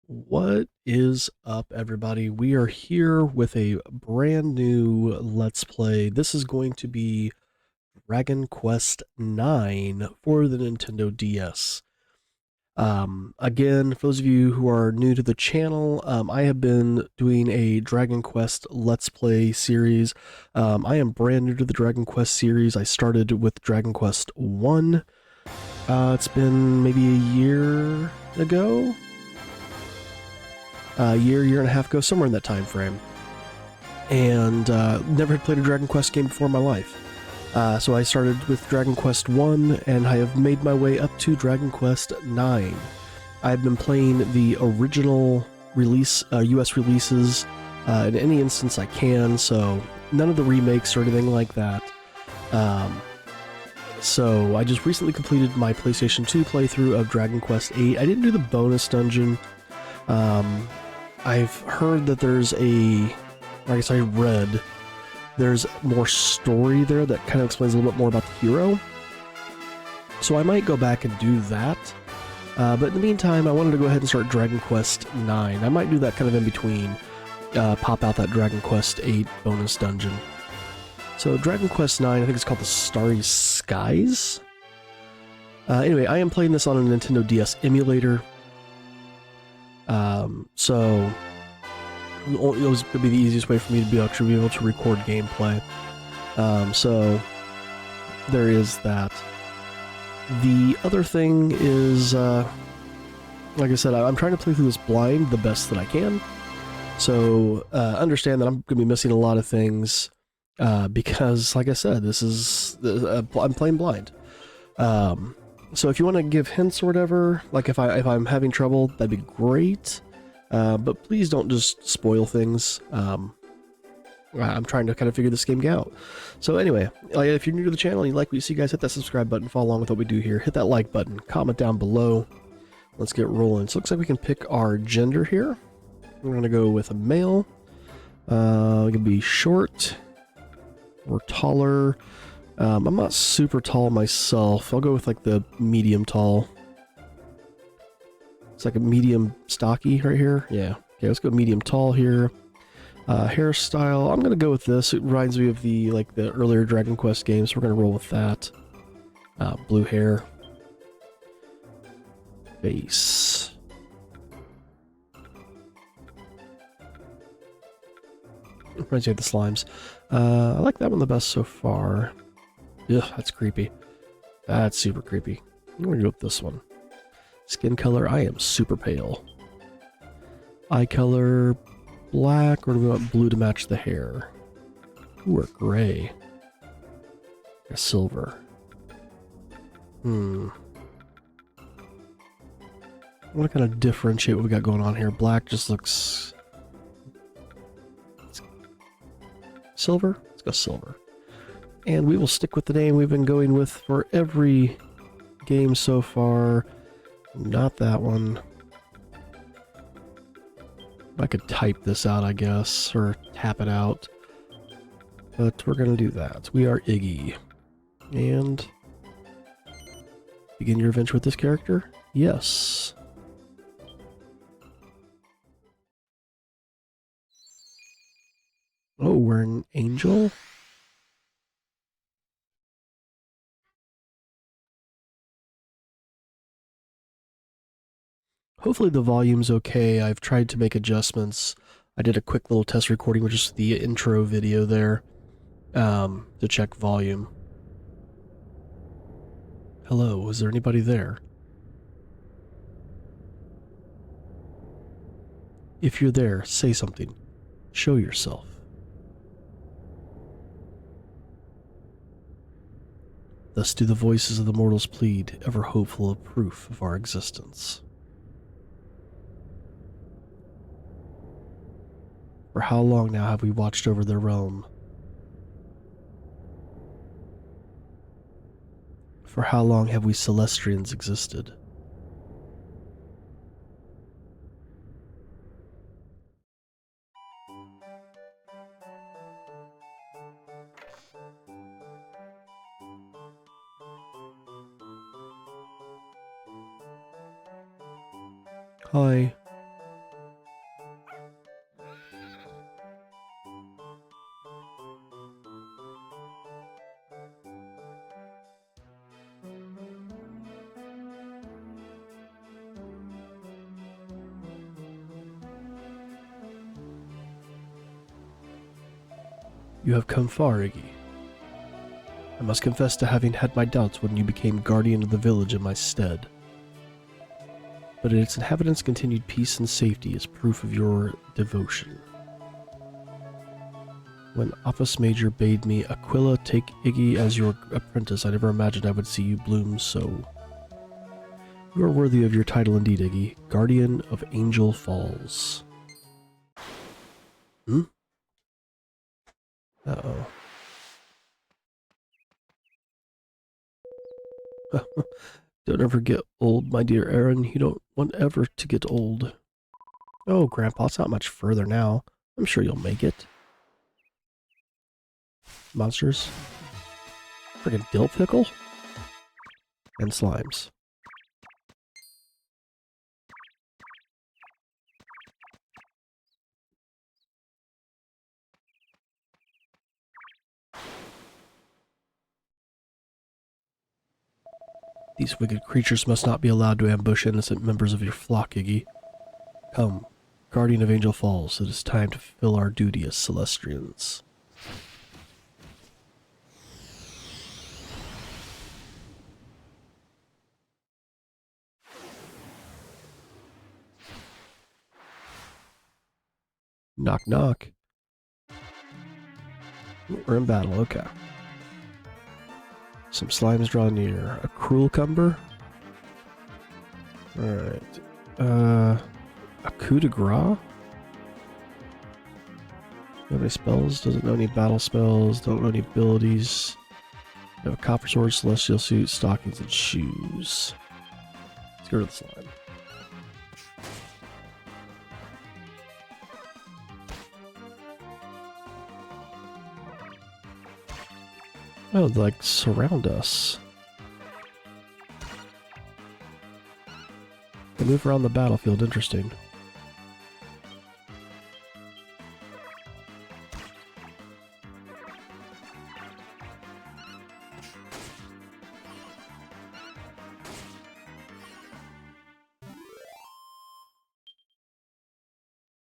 What is up, everybody? We are here with a brand new Let's Play. This is going to be Dragon Quest IX for the Nintendo DS. Again, for those of you who are new to the channel, I have been doing a Dragon Quest Let's Play series. I am brand new to the Dragon Quest series. I started with Dragon Quest 1. It's been maybe a year ago, year and a half ago, somewhere in that time frame. And never had played a Dragon Quest game before in my life. So I started with Dragon Quest 1, and I have made my way up to Dragon Quest 9. I've been playing the original release, US releases, in any instance I can, so none of the remakes or anything like that. So I just recently completed my PlayStation 2 playthrough of Dragon Quest 8. I didn't do the bonus dungeon. I've heard that there's I guess I read, there's more story there that kind of explains a little bit more about the hero. So I might go back and do that. But in the meantime, I wanted to go ahead and start Dragon Quest 9. I might do that kind of in between, pop out that Dragon Quest 8 bonus dungeon. So Dragon Quest 9, I think it's called the Starry Skies. Anyway, I am playing this on a Nintendo DS emulator. So it was going to be the easiest way for me to be able to record gameplay. So there is that. The other thing is, like I said, I'm trying to play through this blind the best that I can. So understand that I'm going to be missing a lot of things because, like I said, I'm playing blind. So if you want to give hints or whatever, like if I'm having trouble, that'd be great. But please don't just spoil things. I'm trying to kind of figure this game out. So anyway, if you're new to the channel and you like what you see, guys, hit that subscribe button, follow along with what we do here, hit that like button, comment down below. Let's get rolling. So it looks like we can pick our gender here. We're going to go with a male. We can be short or taller. I'm not super tall myself. I'll go with like the medium tall. It's like a medium stocky right here. Yeah. Okay, let's go medium tall here. Hairstyle, I'm gonna go with this. It reminds me of the earlier Dragon Quest games, so we're gonna roll with that. Blue hair. Face. Reminds me of the slimes. I like that one the best so far. Ugh, that's creepy. That's super creepy. I'm gonna go with this one. Skin color, I am super pale. Eye color, black, or do we want blue to match the hair? Ooh, or gray. Or silver. I want to kind of differentiate what we got going on here. Black just looks... silver? Let's go silver. And we will stick with the name we've been going with for every game so far. Not that one. I could type this out, I guess, or tap it out. But we're going to do that. We are Iggy. And begin your adventure with this character? Yes. Oh, we're an angel? Hopefully the volume's okay. I've tried to make adjustments. I did a quick little test recording, which is the intro video there, to check volume. Hello, is there anybody there? If you're there, say something. Show yourself. Thus do the voices of the mortals plead, ever hopeful of proof of our existence. For how long now have we watched over their realm? For how long have we Celestrians existed? Hi. You have come far, Iggy. I must confess to having had my doubts when you became guardian of the village in my stead. But its inhabitants' continued peace and safety is proof of your devotion. When Opus Major bade me, Aquila, take Iggy as your apprentice, I never imagined I would see you bloom so. You are worthy of your title indeed, Iggy, Guardian of Angel Falls. Hmm? Uh-oh. Don't ever get old, my dear Aaron. You don't want ever to get old. Oh, Grandpa, it's not much further now. I'm sure you'll make it. Monsters. Friggin' dill pickle? And slimes. These wicked creatures must not be allowed to ambush innocent members of your flock, Iggy. Come, Guardian of Angel Falls, it is time to fulfill our duty as Celestrians. Knock knock. We're in battle, okay. Some slimes draw near. A cruel cumber? Alright. A coup de grace? Do you have any spells? Doesn't know any battle spells. Don't know any abilities. You have a copper sword, celestial suit, stockings, and shoes. Let's get rid of the slime. Oh, they, like, surround us. They move around the battlefield, interesting.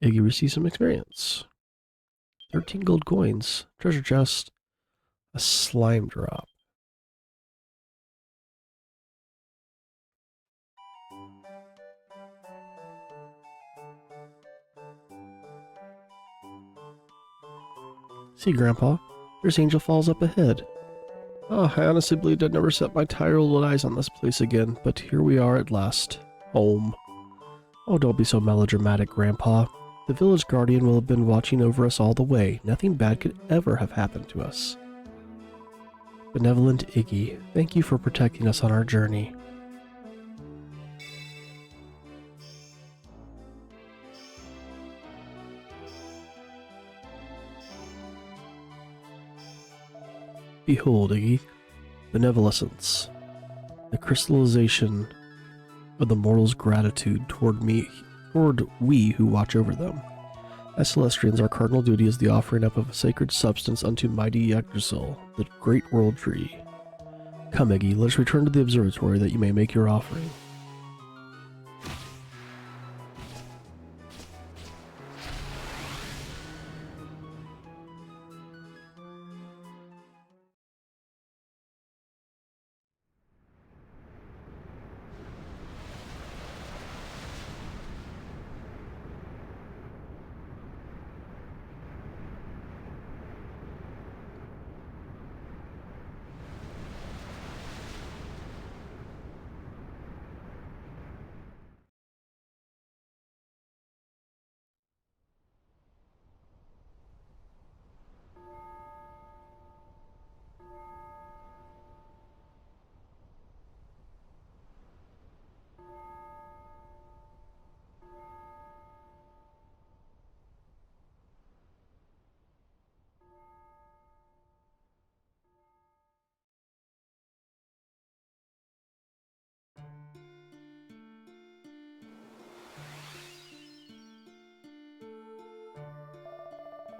Iggy receives some experience. 13 gold coins. Treasure chest. A slime drop. See, Grandpa, there's Angel Falls up ahead. Oh, I honestly believed I'd never set my tired old eyes on this place again, but here we are at last. Home. Oh, don't be so melodramatic, Grandpa. The village guardian will have been watching over us all the way. Nothing bad could ever have happened to us. Benevolent Iggy, thank you for protecting us on our journey. Behold, Iggy, benevolence, the crystallization of the mortal's gratitude toward we who watch over them. As Celestrians, our cardinal duty is the offering up of a sacred substance unto mighty Yggdrasil, the great world tree. Come, Iggy, let us return to the observatory that you may make your offering.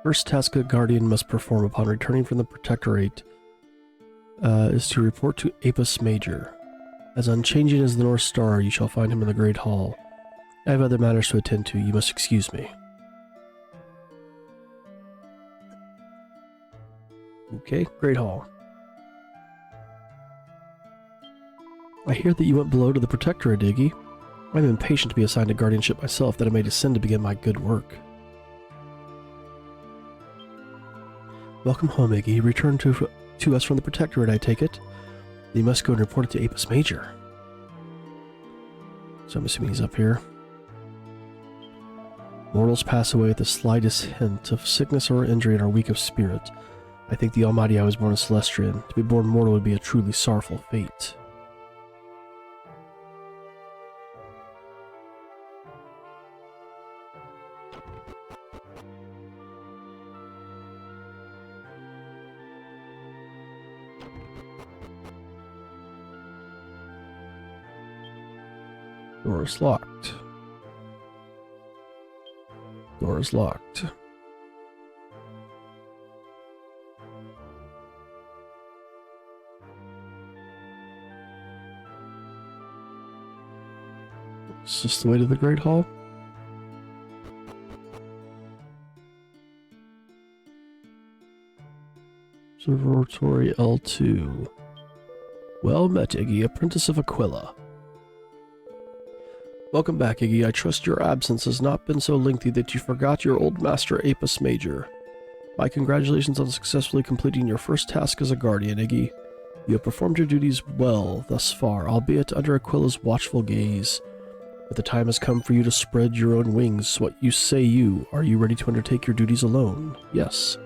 First task a guardian must perform upon returning from the Protectorate is to report to Apus Major. As unchanging as the North Star, you shall find him in the Great Hall. I have other matters to attend to. You must excuse me. Okay, Great Hall. I hear that you went below to the Protectorate, Iggy. I'm impatient to be assigned to guardianship myself, that I may descend to begin my good work. Welcome home, Iggy. Return to us from the Protectorate, I take it. You must go and report it to Apis Major. So I'm assuming he's up here. Mortals pass away at the slightest hint of sickness or injury and are weak of spirit. I thank the Almighty I was born a Celestian. To be born mortal would be a truly sorrowful fate. Door is locked. Door is locked. Is this the way to the Great Hall? Observatory L2. Well met, Iggy, apprentice of Aquila. Welcome back, Iggy. I trust your absence has not been so lengthy that you forgot your old master Apis Major. My congratulations on successfully completing your first task as a guardian, Iggy. You have performed your duties well thus far, albeit under Aquila's watchful gaze. But the time has come for you to spread your own wings. What you say you? Are you ready to undertake your duties alone? Yes.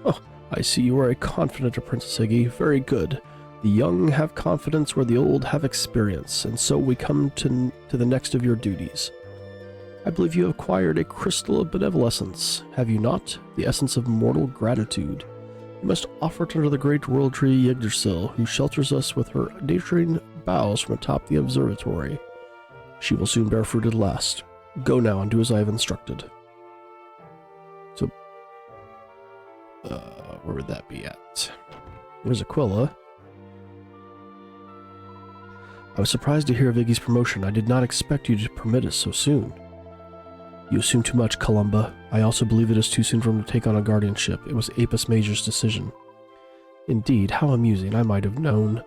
Oh, I see you are a confident apprentice, Iggy. Very good. The young have confidence where the old have experience, and so we come to the next of your duties. I believe you have acquired a crystal of benevolence, have you not? The essence of mortal gratitude. You must offer it under the great world tree Yggdrasil, who shelters us with her nurturing boughs from atop the observatory. She will soon bear fruit at last. Go now and do as I have instructed. So, where would that be at? Where's Aquila? I was surprised to hear of Iggy's promotion. I did not expect you to permit us so soon. You assume too much, Columba. I also believe it is too soon for him to take on a guardianship. It was Apis Major's decision. Indeed, how amusing. I might have known.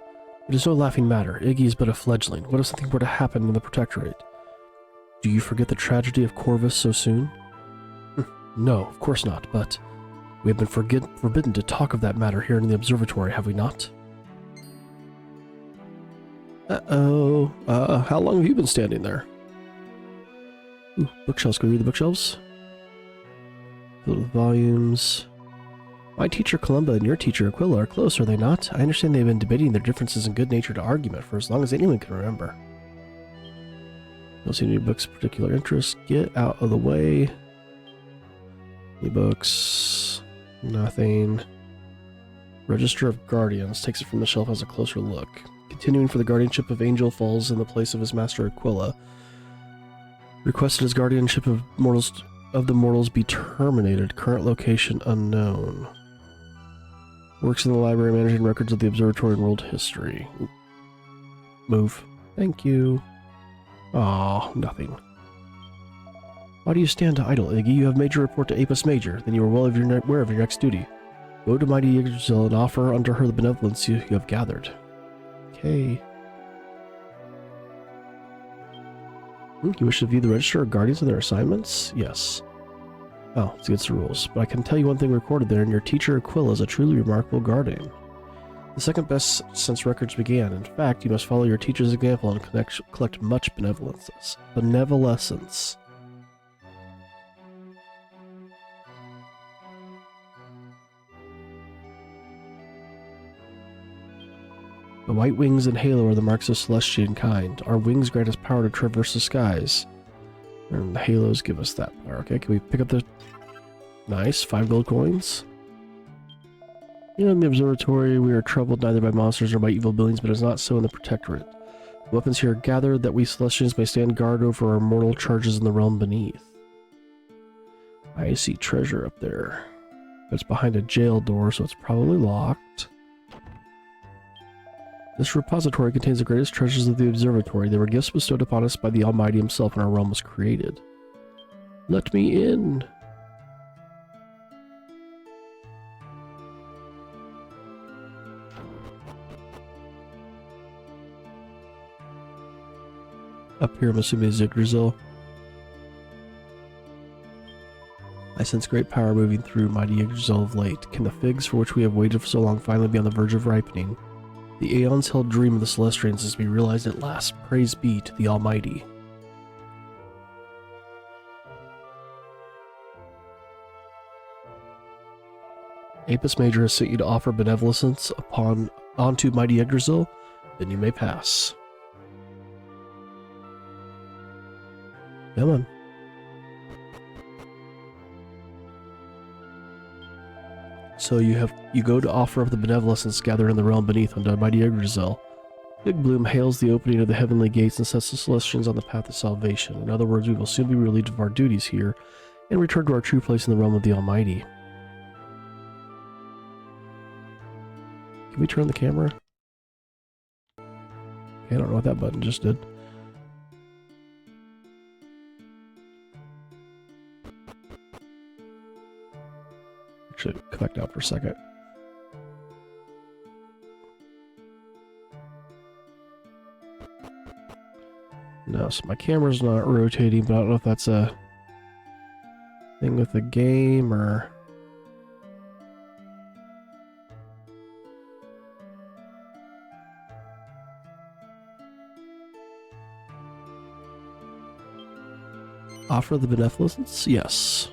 It is no laughing matter. Iggy is but a fledgling. What if something were to happen in the Protectorate? Do you forget the tragedy of Corvus so soon? No, of course not, but we have been forbidden to talk of that matter here in the observatory, have we not? Uh-oh. How long have you been standing there? Ooh, bookshelves. Can we read the bookshelves? Fill with volumes. My teacher Columba and your teacher Aquila are close, are they not? I understand they've been debating their differences in good-natured argument for as long as anyone can remember. Don't see any books of particular interest. Get out of the way. Any books? Nothing. Register of Guardians. Takes it from the shelf, has a closer look. Continuing for the guardianship of Angel falls in the place of his master Aquila. Requested his guardianship of the mortals be terminated. Current location unknown. Works in the library managing records of the observatory and world history. Move. Thank you. Aw, nothing. Why do you stand idle, Iggy? You have made your report to Apis Major. Then you are well aware of your next duty. Go to mighty Yggdrasil and offer unto her the benevolence you have gathered. Okay. You wish to view the register of guardians and their assignments? Yes. Oh, it's against the rules. But I can tell you one thing recorded there, and your teacher Aquila is a truly remarkable guardian. The second best since records began. In fact, you must follow your teacher's example and collect much benevolence. Benevolence. The white wings and halo are the marks of Celestian kind. Our wings grant us power to traverse the skies. And the halos give us that power. Okay, can we pick up the... Nice, 5 gold coins. In the observatory, we are troubled neither by monsters nor by evil beings, but it is not so in the Protectorate. The weapons here are gathered that we Celestians may stand guard over our mortal charges in the realm beneath. I see treasure up there. It's behind a jail door, so it's probably locked. This repository contains the greatest treasures of the observatory. They were gifts bestowed upon us by the Almighty himself when our realm was created. Let me in! Up here, I'm assuming is Yggdrasil. I sense great power moving through mighty Yggdrasil of late. Can the figs for which we have waited for so long finally be on the verge of ripening? The aeons-held dream of the Celestians is to be realized at last. Praise be to the Almighty. Apis Major has sent you to offer benevolence onto mighty Yggdrasil. Then you may pass. Come on. So you go to offer up the benevolence gathered in the realm beneath unto mighty Yggdrasil. Big Bloom hails the opening of the heavenly gates and sets the Celestians on the path of salvation. In other words, we will soon be relieved of our duties here and return to our true place in the realm of the Almighty. Can we turn the camera? I don't know what that button just did. Actually, come back down for a second. No, so my camera's not rotating, but I don't know if that's a thing with the game or... Offer the benevolence? Yes.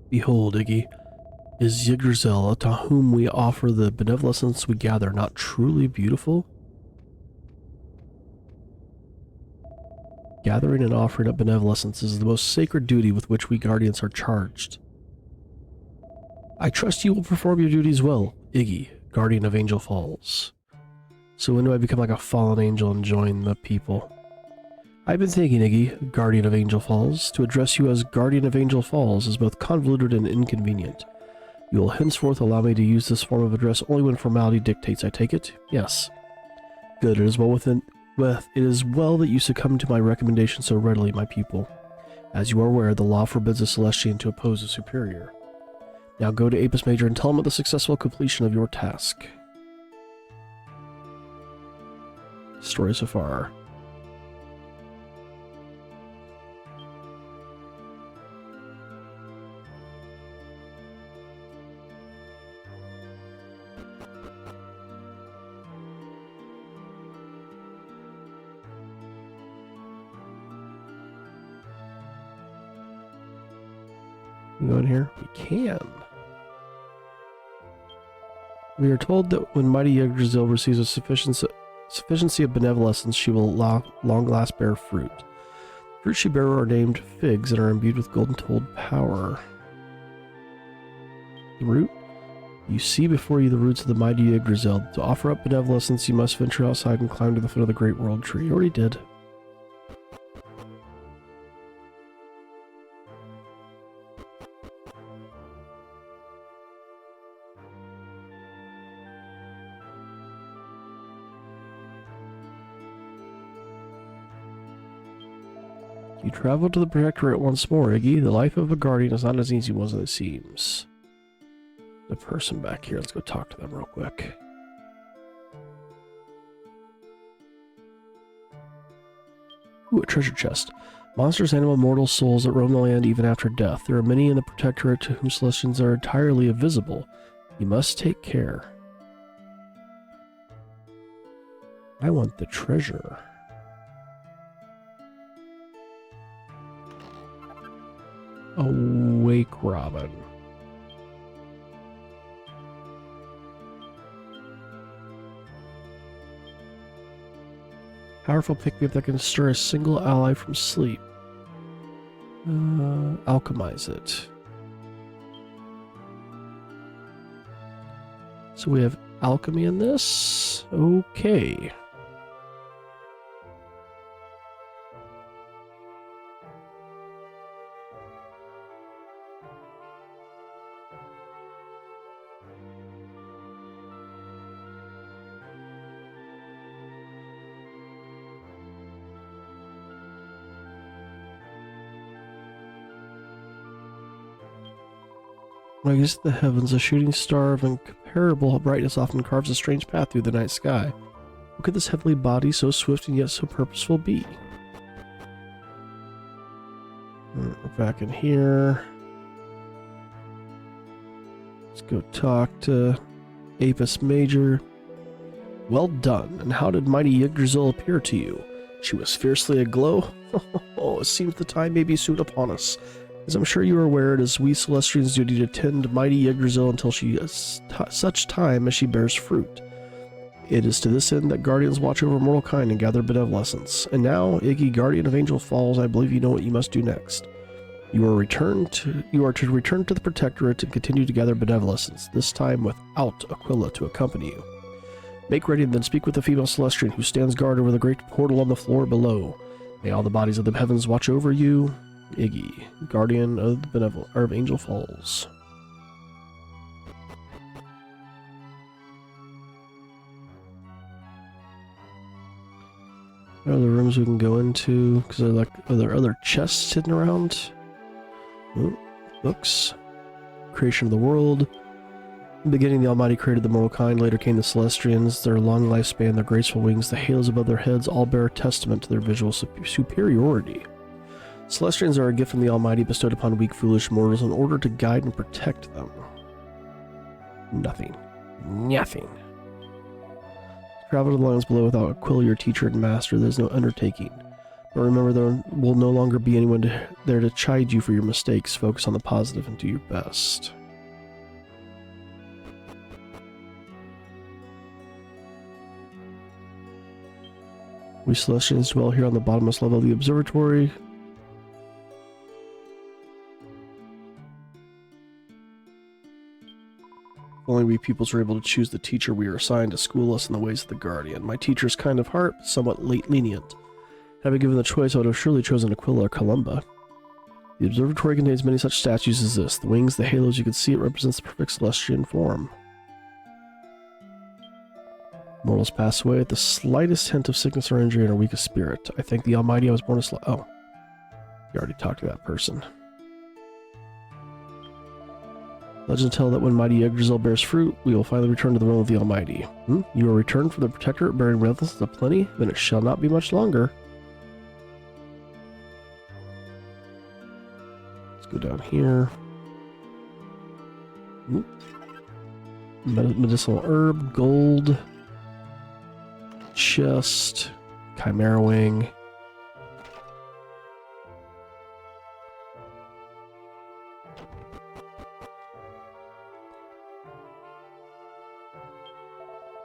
Behold, Iggy, is Yggdrasil, to whom we offer the benevolence we gather, not truly beautiful? Gathering and offering up benevolence is the most sacred duty with which we guardians are charged. I trust you will perform your duties well, Iggy, guardian of Angel Falls. So when do I become like a fallen angel and join the people? I've been thinking, Iggy, guardian of Angel Falls. To address you as guardian of Angel Falls is both convoluted and inconvenient. You will henceforth allow me to use this form of address only when formality dictates, I take it? Yes. Good, it is well that you succumb to my recommendation so readily, my pupil. As you are aware, the law forbids a Celestian to oppose a superior. Now go to Apis Major and tell him of the successful completion of your task. Story so far. Can we go in here? We can. We are told that when mighty Yggdrasil receives a sufficiency of benevolence, she will long last bear fruit. Fruit she bear are named figs and are imbued with golden told power. The root? You see before you the roots of the mighty Yggdrasil. To offer up benevolence, you must venture outside and climb to the foot of the great world tree. You already did. You travel to the Protectorate once more, Iggy. The life of a guardian is not as easy as it seems. The person back here, let's go talk to them real quick. Ooh, a treasure chest. Monsters, animal, mortal souls that roam the land even after death. There are many in the Protectorate to whom Celestians are entirely invisible. You must take care. I want the treasure. Awake Robin. Powerful pick-me-up that can stir a single ally from sleep. Alchemize it. So we have alchemy in this. Okay. When I gaze at the heavens, a shooting star of incomparable brightness often carves a strange path through the night sky. What could this heavenly body, so swift and yet so purposeful, be? We're back in here. Let's go talk to Apis Major. Well done, and how did mighty Yggdrasil appear to you? She was fiercely aglow. Oh, it seems the time may be soon upon us. As I'm sure you are aware, it is we Celestians' duty to tend mighty Yggdrasil until she is such time as she bears fruit. It is to this end that guardians watch over mortal kind and gather benevolence. And now, Iggy, guardian of Angel Falls, I believe you know what you must do next. You are to return to the Protectorate and continue to gather benevolence, this time without Aquila to accompany you. Make ready and then speak with the female Celestian who stands guard over the great portal on the floor below. May all the bodies of the heavens watch over you. Iggy, guardian of the of Angel Falls. Are there rooms we can go into? Because are there other chests hidden around? Oh, books. Creation of the world. In the beginning, the Almighty created the mortal kind. Later came the Celestians. Their long lifespan, their graceful wings, the halos above their heads all bear testament to their visual superiority. Celestians are a gift from the Almighty bestowed upon weak, foolish mortals in order to guide and protect them. Nothing. Nothing. Travel to the lands below without Aquila, your teacher and master. There's no undertaking. But remember, there will no longer be anyone there to chide you for your mistakes. Focus on the positive and do your best. We Celestians dwell here on the bottommost level of the observatory. Only we pupils are able to choose the teacher we are assigned to school us in the ways of the Guardian. My teacher is kind of heart, but somewhat lenient. Had I given the choice, I would have surely chosen Aquila or Columba. The observatory contains many such statues as this. The wings, the halos, you can see it represents the perfect Celestian form. Mortals pass away at the slightest hint of sickness or injury and are weak of spirit. I thank the Almighty I was born to oh. You already talked to that person. Legends tell that when mighty Yggdrasil bears fruit, we will finally return to the realm of the Almighty. You are returned from the Protectorate bearing benevolence of plenty, then it shall not be much longer. Let's go down here. Medicinal herb, gold, chest, chimera wing.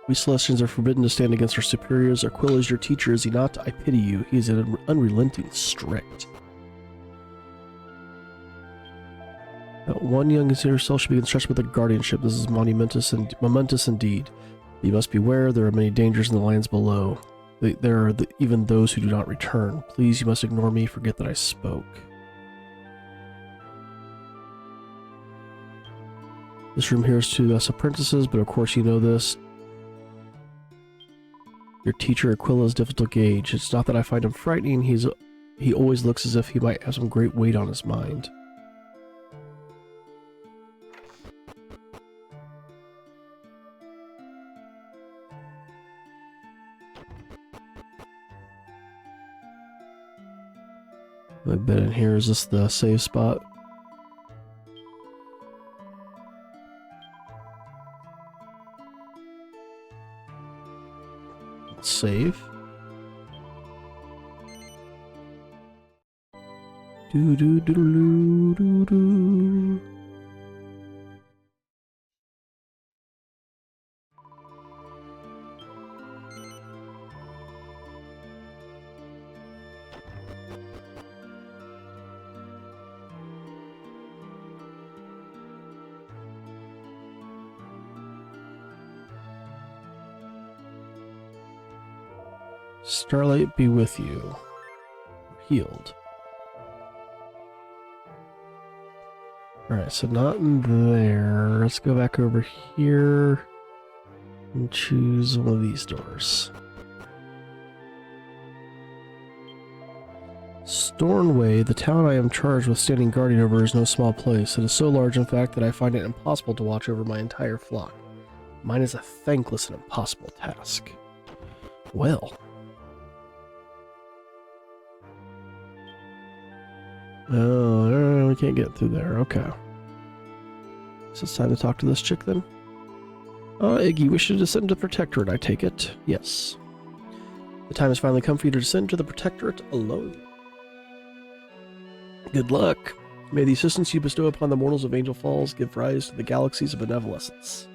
We Celestians are forbidden to stand against our superiors. Aquila is your teacher, is he not? I pity you. He is an unrelenting strict. One young consider herself should be entrusted with a guardianship. This is momentous indeed. You must beware, there are many dangers in the lands below. There are even those who do not return. Please, you must ignore me, forget that I spoke. This room here is to us apprentices, but of course you know this. Your teacher Aquila is difficult to gauge. It's not that I find him frightening, he always looks as if he might have some great weight on his mind. I bet in here, is this the save spot? Save. Do do do do do do. Starlight be with you. Healed. Alright, so not in there. Let's go back over here and choose one of these doors. Stornway, the town I am charged with standing guardian over, is no small place. It is so large, in fact, that I find it impossible to watch over my entire flock. Mine is a thankless and impossible task. Well. Oh, we can't get through there. Okay. So it's time to talk to this chick then? Iggy, you wish to descend to the Protectorate, I take it? Yes. The time has finally come for you to descend to the Protectorate alone. Good luck. May the assistance you bestow upon the mortals of Angel Falls give rise to the galaxies of benevolence.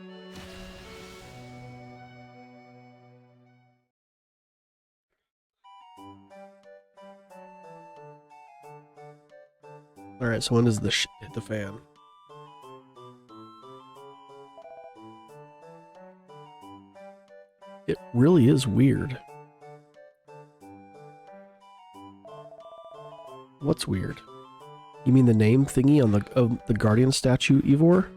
Alright, so when does the shit hit the fan? It really is weird. What's weird? You mean the name thingy on the Guardian statue, Ivor?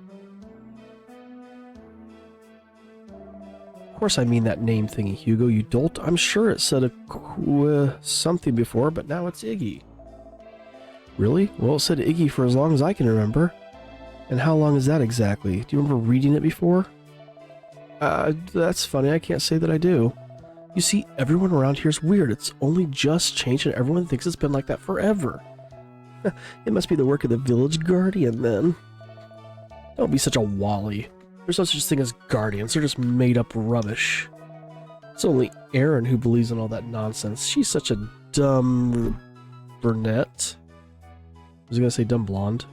Of course I mean that name thingy, Hugo, you dolt. I'm sure it said something before, but now it's Iggy. Really? Well, it said Iggy for as long as I can remember. And how long is that exactly? Do you remember reading it before? That's funny. I can't say that I do. You see, everyone around here is weird. It's only just changed and everyone thinks it's been like that forever. It must be the work of the village guardian, then. Don't be such a wally. There's no such thing as guardians. They're just made-up rubbish. It's only Erin who believes in all that nonsense. She's such a dumb brunette. I was gonna say dumb blonde.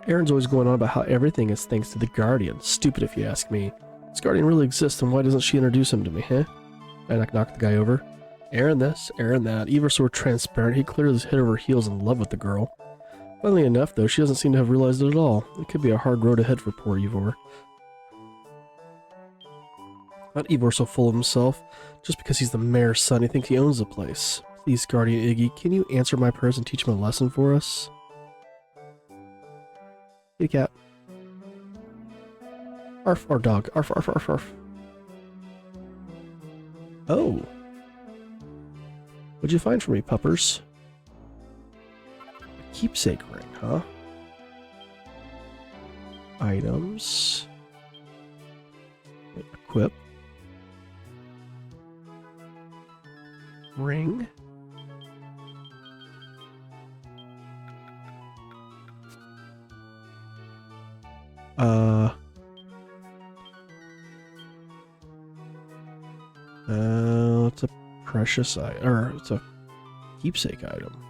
Erin's always going on about how everything is thanks to the Guardian. Stupid if you ask me. This Guardian really exists, and why doesn't she introduce him to me, huh? I knocked the guy over. Erin this, Erin that. Ivor's so transparent, he clearly is head over heels in love with the girl. Funnily enough, though, she doesn't seem to have realized it at all. It could be a hard road ahead for poor Ivor. Not Ivor so full of himself. Just because he's the mayor's son, he thinks he owns the place. Please, Guardian Iggy, can you answer my prayers and teach him a lesson for us? Kitty cat. Arf, our dog. Arf, arf, arf, arf. Oh. What'd you find for me, puppers? A keepsake ring, huh? Items. Equip. Ring. It's a precious item, or it's a keepsake item.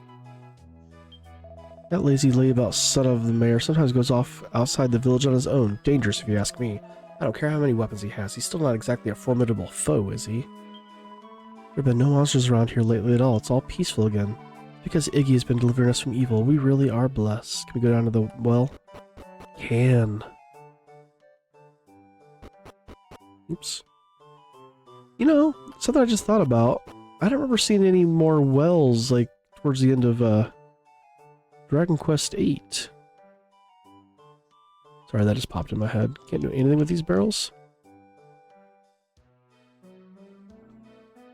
That lazy layabout son of the mayor sometimes goes off outside the village on his own. Dangerous, if you ask me. I don't care how many weapons he has. He's still not exactly a formidable foe, is he? There have been no monsters around here lately at all. It's all peaceful again. Because Iggy has been delivering us from evil, we really are blessed. Can we go down to the well? Can. Oops. You know, something I just thought about. I don't remember seeing any more wells, like, towards the end of, Dragon Quest VIII. Sorry, that just popped in my head. Can't do anything with these barrels.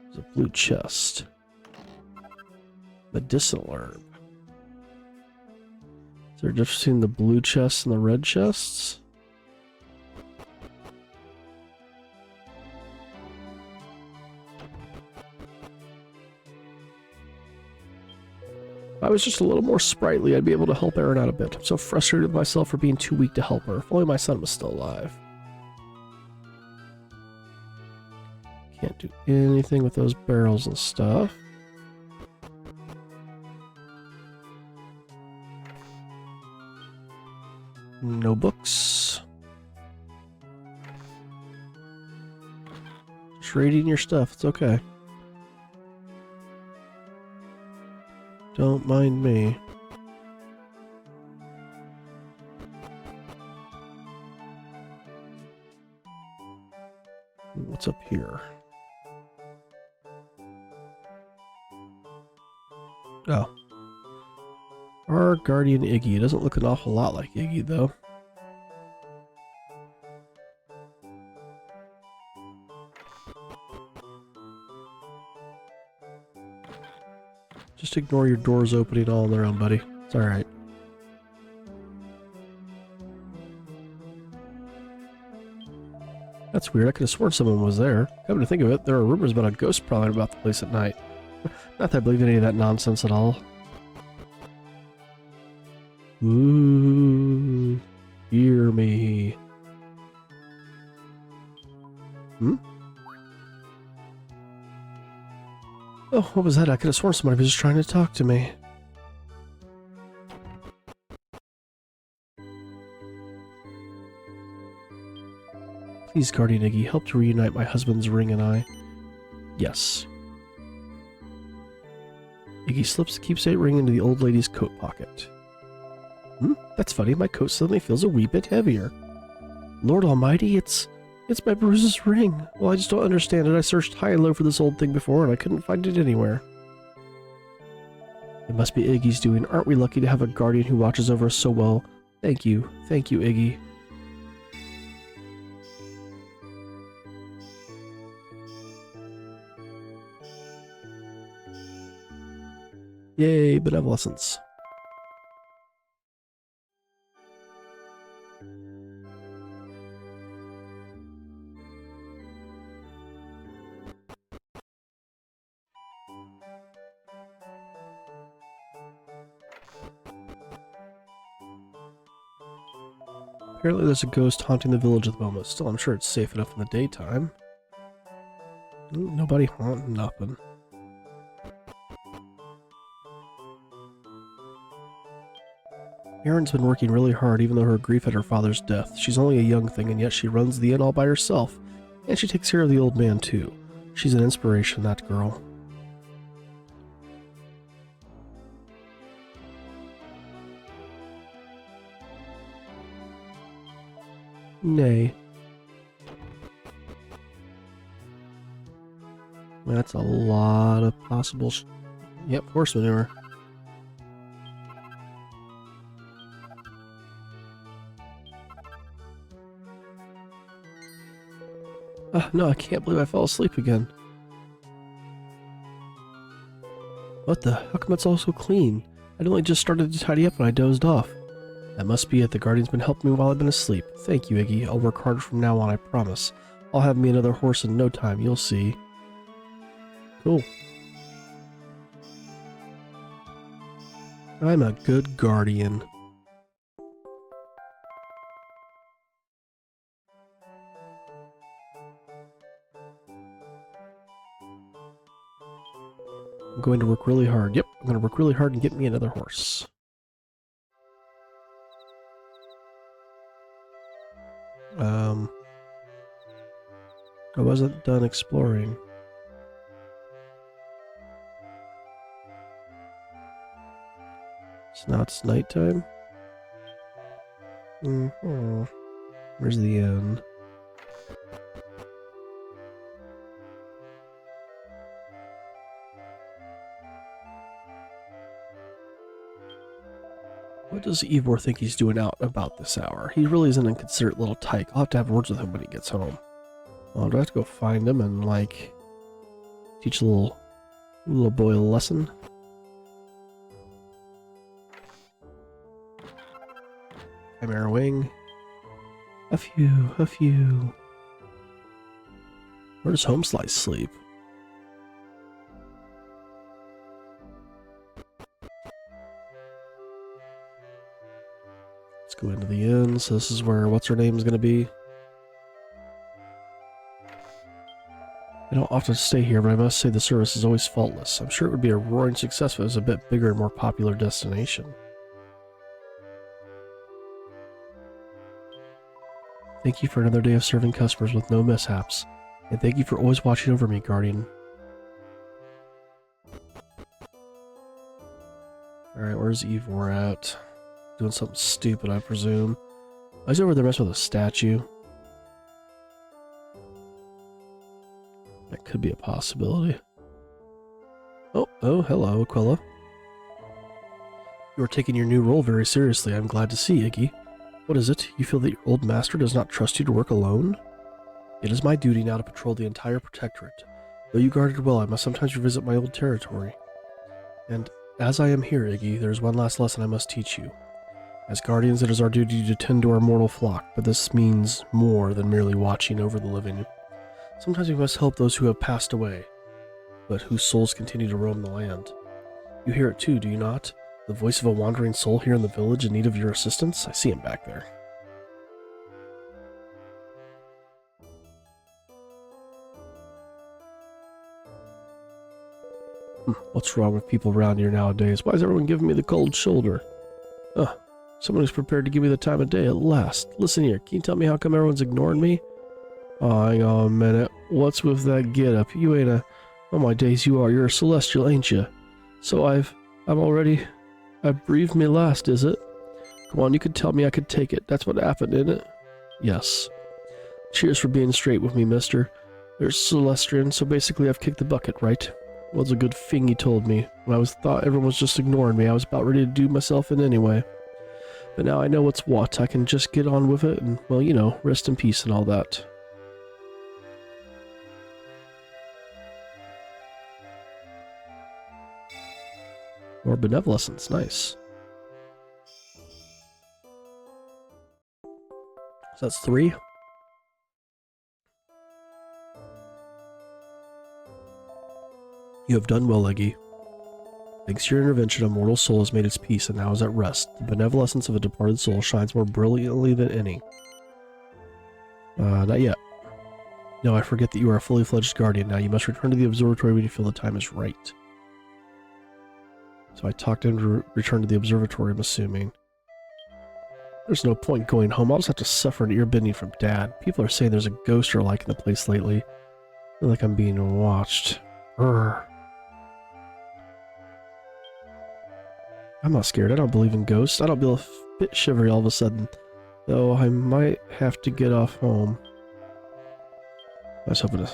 There's a blue chest. Medicinal herb. Is there a difference between the blue chests and the red chests? If I was just a little more sprightly, I'd be able to help Erin out a bit. I'm so frustrated with myself for being too weak to help her. If only my son was still alive. Can't do anything with those barrels and stuff. No books. Just reading your stuff. It's okay. Don't mind me. What's up here? Oh. Our guardian Iggy. It doesn't look an awful lot like Iggy, though. Just ignore your doors opening all on their own, buddy. It's alright. That's weird. I could have sworn someone was there. Come to think of it, there are rumors about a ghost prowling about the place at night. Not that I believe in any of that nonsense at all. Ooh, hear me. Hmm? Oh, what was that? I could have sworn somebody was just trying to talk to me. Please, Guardian Iggy, help to reunite my husband's ring and I. Yes. Iggy slips the keepsake ring into the old lady's coat pocket. That's funny, my coat suddenly feels a wee bit heavier. Lord Almighty, it's my Bruce's ring. Well, I just don't understand it. I searched high and low for this old thing before, and I couldn't find it anywhere. It must be Iggy's doing. Aren't we lucky to have a guardian who watches over us so well? Thank you, Iggy. Yay, benevolence. Apparently there's a ghost haunting the village at the moment. Still, I'm sure it's safe enough in the daytime. Nobody haunting nothing. Erin's been working really hard even though her grief at her father's death. She's only a young thing and yet she runs the inn all by herself. And she takes care of the old man too. She's an inspiration, that girl. Nay. That's a lot of possible yep, horse manure. No, I can't believe I fell asleep again. What the? How come it's all so clean? I'd only just started to tidy up when I dozed off. That must be it. The Guardian's been helping me while I've been asleep. Thank you, Iggy. I'll work harder from now on, I promise. I'll have me another horse in no time, you'll see. Cool. I'm a good guardian. I'm going to work really hard. Yep, I'm going to work really hard and get me another horse. I wasn't done exploring. So now it's nighttime? Where's the inn? What does Ivor think he's doing out about this hour? He really is an inconsiderate little tyke. I'll have to have words with him when he gets home. Well, do I have to go find him and, like, teach a little boy a lesson? Chimera wing. A few. Where does Homeslice sleep? Let's go into the inn. So this is where what's-her-name's gonna be. I don't often stay here, but I must say the service is always faultless. I'm sure it would be a roaring success if it was a bit bigger and more popular destination. Thank you for another day of serving customers with no mishaps. And thank you for always watching over me, Guardian. Alright, where's Ivor at? Doing something stupid, I presume. Oh, he's over there messing with a statue. That could be a possibility. Oh, hello, Aquila. You are taking your new role very seriously. I'm glad to see, Iggy. What is it? You feel that your old master does not trust you to work alone? It is my duty now to patrol the entire Protectorate. Though you guarded well, I must sometimes revisit my old territory. And as I am here, Iggy, there is one last lesson I must teach you. As guardians, it is our duty to tend to our mortal flock, but this means more than merely watching over the living. Sometimes we must help those who have passed away, but whose souls continue to roam the land. You hear it too, do you not? The voice of a wandering soul here in the village in need of your assistance? I see him back there. What's wrong with people around here nowadays? Why is everyone giving me the cold shoulder? Someone who's prepared to give me the time of day at last. Listen here, can you tell me how come everyone's ignoring me? Oh, hang on a minute. What's with that get-up? You ain't a... Oh my days, you are. You're a celestial, ain't you? So I've breathed me last, is it? Come on, you could tell me I could take it. That's what happened, isn't it? Yes. Cheers for being straight with me, mister. There's Celestrian, so basically I've kicked the bucket, right? Well, it's a good thing he told me. When I thought everyone was just ignoring me, I was about ready to do myself in anyway. But now I know what's what. I can just get on with it and, well, you know, rest in peace and all that. More benevolence, nice. So that's 3. You have done well, Eggy. Thanks to your intervention, a mortal soul has made its peace and now is at rest. The benevolence of a departed soul shines more brilliantly than any. Not yet. No, I forget that you are a fully fledged guardian now. You must return to the observatory when you feel the time is right. So I talked him to return to the observatory, I'm assuming. There's no point going home. I'll just have to suffer an ear bending from Dad. People are saying there's a ghost or like in the place lately. I feel like I'm being watched. Urgh. I'm not scared. I don't believe in ghosts. I don't feel a bit shivery all of a sudden. Though I might have to get off home. I was hoping to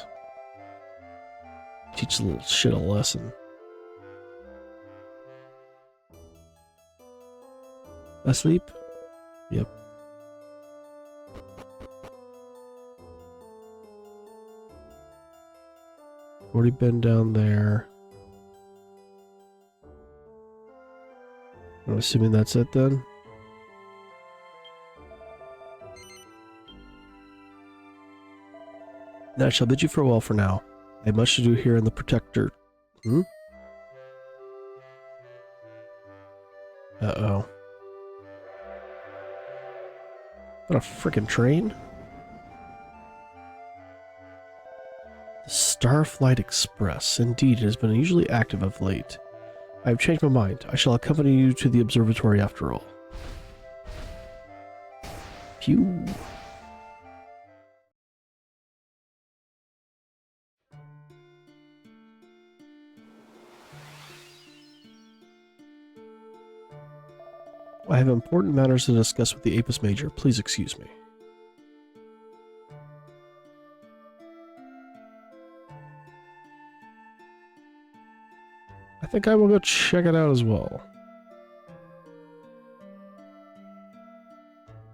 teach the little shit a lesson. Asleep? Yep. Already been down there. I'm assuming that's it then. Then I shall bid you farewell for now. I have much to do here in the Protector. Uh-oh. What a frickin' train? The Starflight Express. Indeed, it has been unusually active of late. I have changed my mind. I shall accompany you to the observatory after all. Phew. I have important matters to discuss with the Apis Major. Please excuse me. I think I will go check it out as well.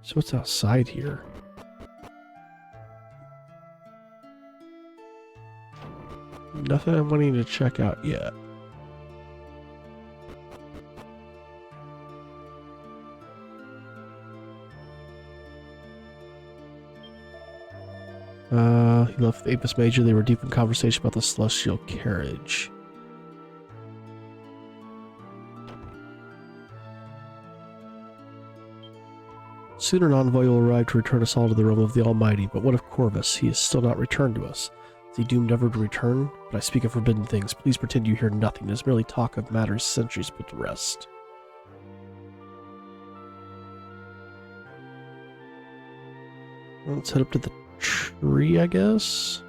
So what's outside here? Nothing I'm wanting to check out yet. He left the Apis Major. They were deep in conversation about the celestial carriage. Soon an envoy will arrive to return us all to the realm of the Almighty, but what of Corvus? He has still not returned to us. Is he doomed never to return? But I speak of forbidden things. Please pretend you hear nothing. It is merely talk of matters centuries put to rest. Well, let's head up to the tree, I guess.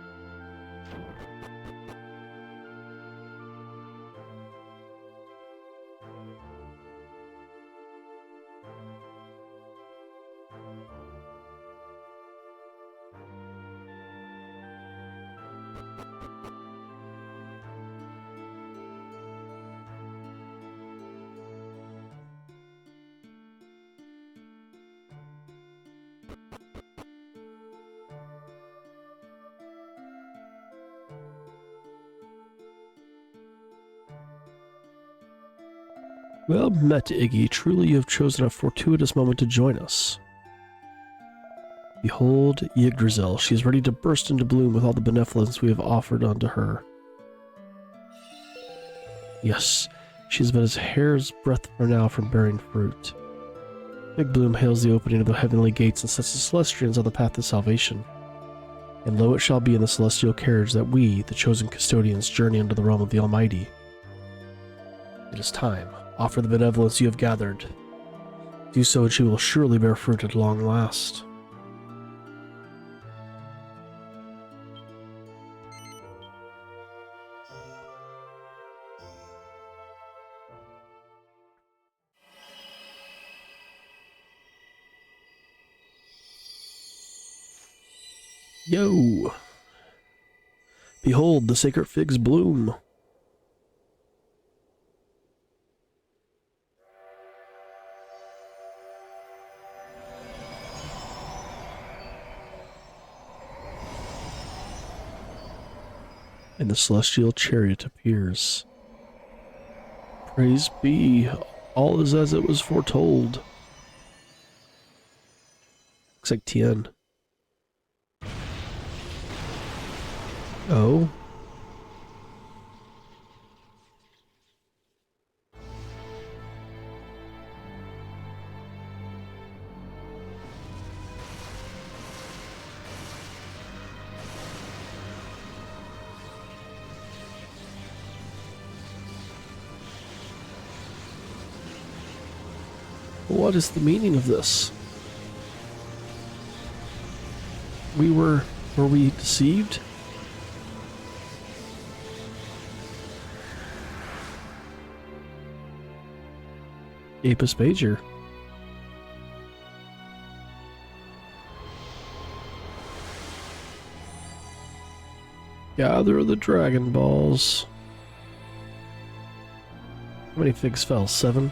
Well met, Iggy. Truly you have chosen a fortuitous moment to join us. Behold Yggdrasil. She is ready to burst into bloom with all the benevolence we have offered unto her. Yes, she is but as hair's breadth from now from bearing fruit. Big Bloom hails the opening of the heavenly gates and sets the Celestians on the path to salvation. And lo, it shall be in the celestial carriage that we, the chosen custodians, journey into the realm of the Almighty. It is time. Offer the benevolence you have gathered. Do so and she will surely bear fruit at long last. Yo! Behold, the sacred figs bloom. And the celestial chariot appears. Praise be, all is as it was foretold. Looks like Tien. Oh? What is the meaning of this? Were we deceived? Apis Major. Gather the Dragon Balls. How many figs fell? 7?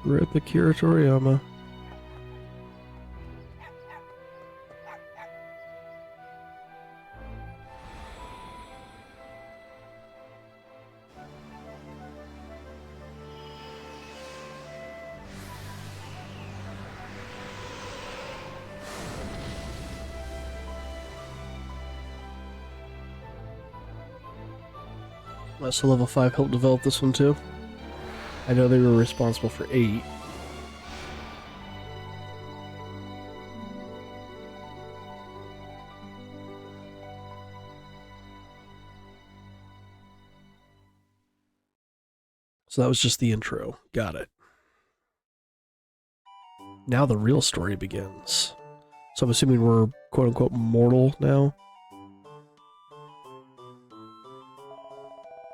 Rip Akira Toriyama. So level 5 helped develop this one too. I know they were responsible for 8. So that was just the intro. Got it. Now the real story begins. So I'm assuming we're quote-unquote mortal now.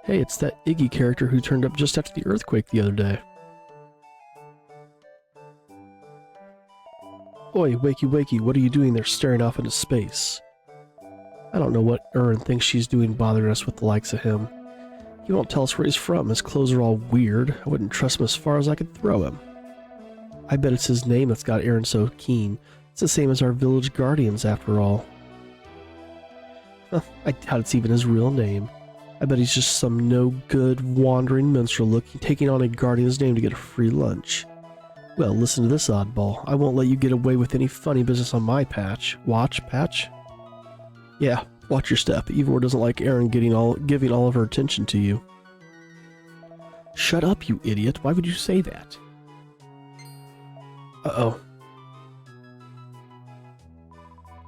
Hey, it's that Iggy character who turned up just after the earthquake the other day. Oi, wakey wakey, what are you doing there staring off into space? I don't know what Ern thinks she's doing bothering us with the likes of him. He won't tell us where he's from, his clothes are all weird, I wouldn't trust him as far as I could throw him. I bet it's his name that's got Aaron so keen. It's the same as our village guardians after all. Huh, I doubt it's even his real name. I bet he's just some no-good, wandering minstrel taking on a guardian's name to get a free lunch. Well, listen to this oddball. I won't let you get away with any funny business on my patch. Watch, patch? Yeah, watch your step. Ivor doesn't like Aaron giving all of her attention to you. Shut up, you idiot. Why would you say that? Uh-oh.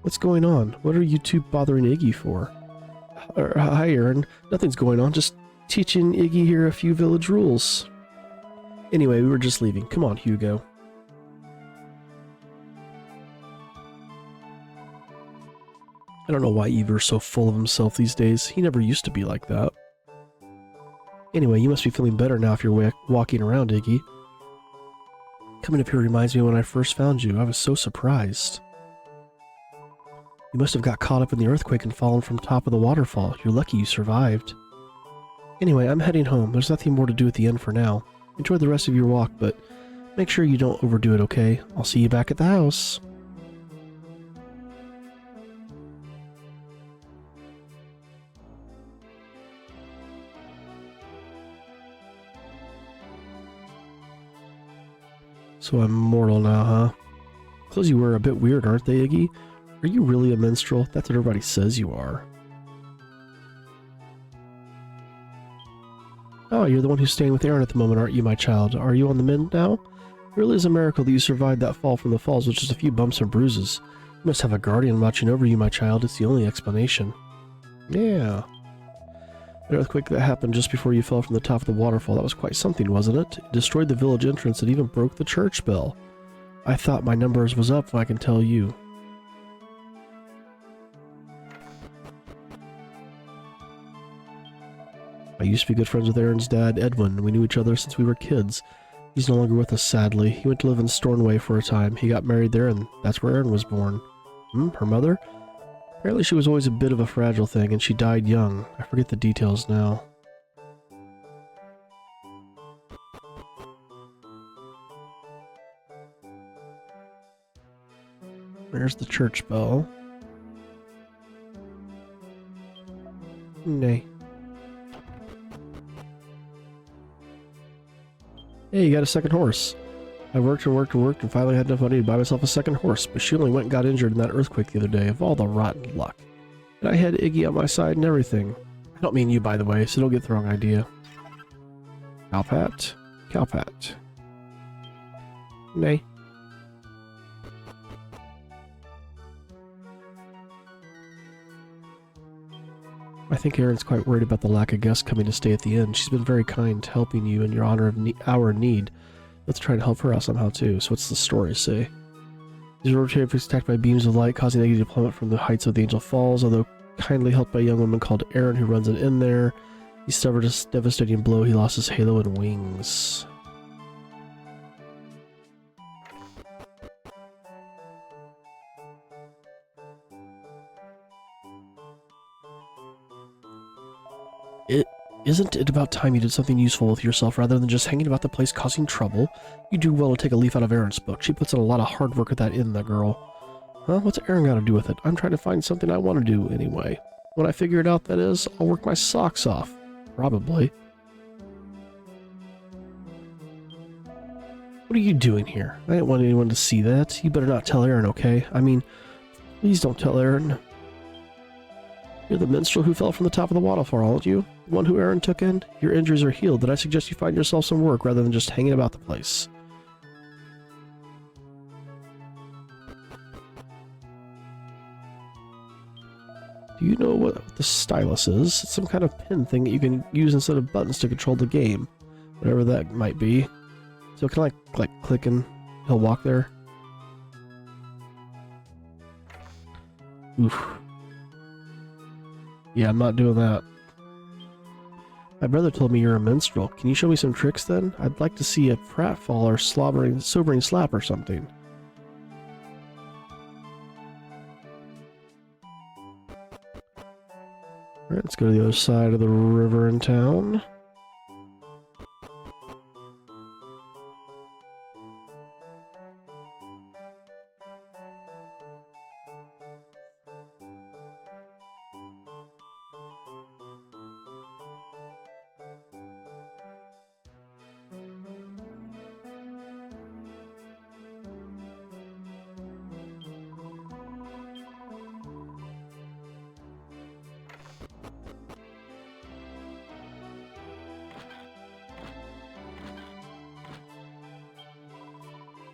What's going on? What are you two bothering Iggy for? Hi, Aaron. Nothing's going on. Just teaching Iggy here a few village rules. Anyway, we were just leaving. Come on, Hugo. I don't know why Ivor's so full of himself these days. He never used to be like that. Anyway, you must be feeling better now if you're walking around, Iggy. Coming up here reminds me of when I first found you. I was so surprised. You must have got caught up in the earthquake and fallen from top of the waterfall. You're lucky you survived. Anyway, I'm heading home. There's nothing more to do at the inn for now. Enjoy the rest of your walk, but make sure you don't overdo it, okay? I'll see you back at the house. So I'm mortal now, huh? Clothes you wear are a bit weird, aren't they, Iggy? Are you really a minstrel? That's what everybody says you are. Oh, you're the one who's staying with Aaron at the moment, aren't you, my child? Are you on the mend now? It really is a miracle that you survived that fall from the falls with just a few bumps and bruises. You must have a guardian watching over you, my child. It's the only explanation. Yeah. The earthquake that happened just before you fell from the top of the waterfall, that was quite something, wasn't it? It destroyed the village entrance and even broke the church bell. I thought my numbers was up, I can tell you. I used to be good friends with Aaron's dad, Edwin. We knew each other since we were kids. He's no longer with us, sadly. He went to live in Stornoway for a time. He got married there, and that's where Aaron was born. Her mother? Apparently she was always a bit of a fragile thing, and she died young. I forget the details now. There's the church bell. Nay. Hey, you got a second horse. I worked and worked and worked and finally had enough money to buy myself a second horse, but she only went and got injured in that earthquake the other day, of all the rotten luck. And I had Iggy on my side and everything. I don't mean you, by the way, so don't get the wrong idea. Cowpat. Cowpat. Nay. I think Erin's quite worried about the lack of guests coming to stay at the inn. She's been very kind, helping you in your honor of our need. Let's try to help her out somehow too. So what's the story say? These rotating effects attacked by beams of light, causing Iggy to plummet from the heights of the Angel Falls, although kindly helped by a young woman called Erin who runs an inn there. He suffered a devastating blow. He lost his halo and wings. Isn't it about time you did something useful with yourself rather than just hanging about the place causing trouble? You do well to take a leaf out of Erin's book. She puts in a lot of hard work at that inn, that girl. Huh? What's Erin got to do with it? I'm trying to find something I want to do anyway. When I figure it out, that is, I'll work my socks off. Probably. What are you doing here? I didn't want anyone to see that. You better not tell Erin, okay? I mean, please don't tell Erin. You're the minstrel who fell from the top of the waterfall, aren't you? The one who Erin took in? Your injuries are healed, but I suggest you find yourself some work rather than just hanging about the place. Do you know what the stylus is? It's some kind of pin thing that you can use instead of buttons to control the game. Whatever that might be. So can I, like click and he'll walk there? Oof. Yeah, I'm not doing that. My brother told me you're a minstrel. Can you show me some tricks then? I'd like to see a pratfall or sobering slap or something. Alright, let's go to the other side of the river in town.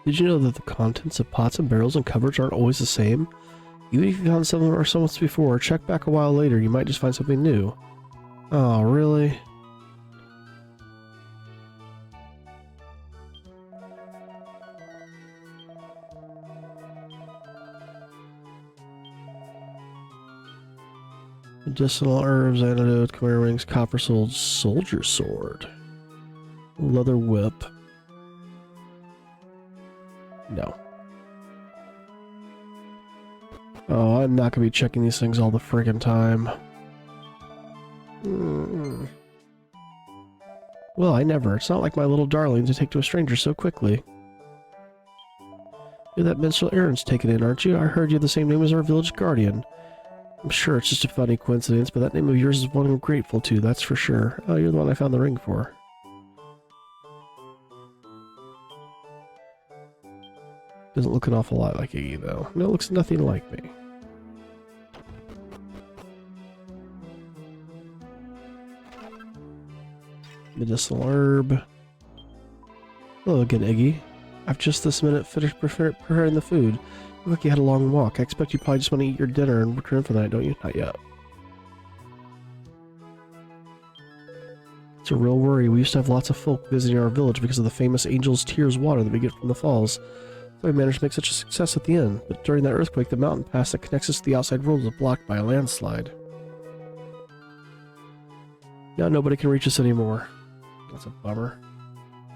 Did you know that the contents of pots and barrels and cupboards aren't always the same? Even if you found some or so months before, check back a while later, you might just find something new. Oh, really? Medicinal herbs, antidote, Khmer rings, copper sold, soldier sword, leather whip. No. Oh, I'm not gonna be checking these things all the friggin' time. Well, I never. It's not like my little darling to take to a stranger so quickly. You're that minstrel Aaron's taken in, aren't you? I heard you have the same name as our village guardian. I'm sure it's just a funny coincidence, but that name of yours is one I'm grateful to, that's for sure. Oh, you're the one I found the ring for. Doesn't look an awful lot like Iggy, though. No, it looks nothing like me. Medicinal herb. Hello again, Iggy. I've just this minute finished preparing the food. You look like you had a long walk. I expect you probably just want to eat your dinner and return for the night, don't you? Not yet. It's a real worry. We used to have lots of folk visiting our village because of the famous Angel's Tears water that we get from the falls. So we managed to make such a success at the inn. But during that earthquake, the mountain pass that connects us to the outside world was blocked by a landslide. Now nobody can reach us anymore. That's a bummer.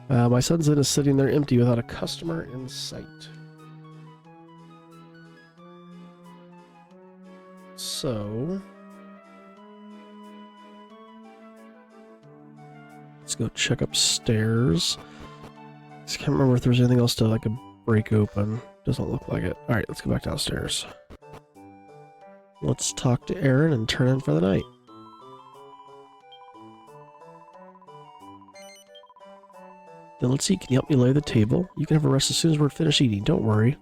My son's inn is sitting there empty without a customer in sight. So... let's go check upstairs. I can't remember if there's anything else to like break open. Doesn't look like it. Alright, let's go back downstairs. Let's talk to Aaron and turn in for the night. Then let's see, can you help me lay the table? You can have a rest as soon as we're finished eating, don't worry.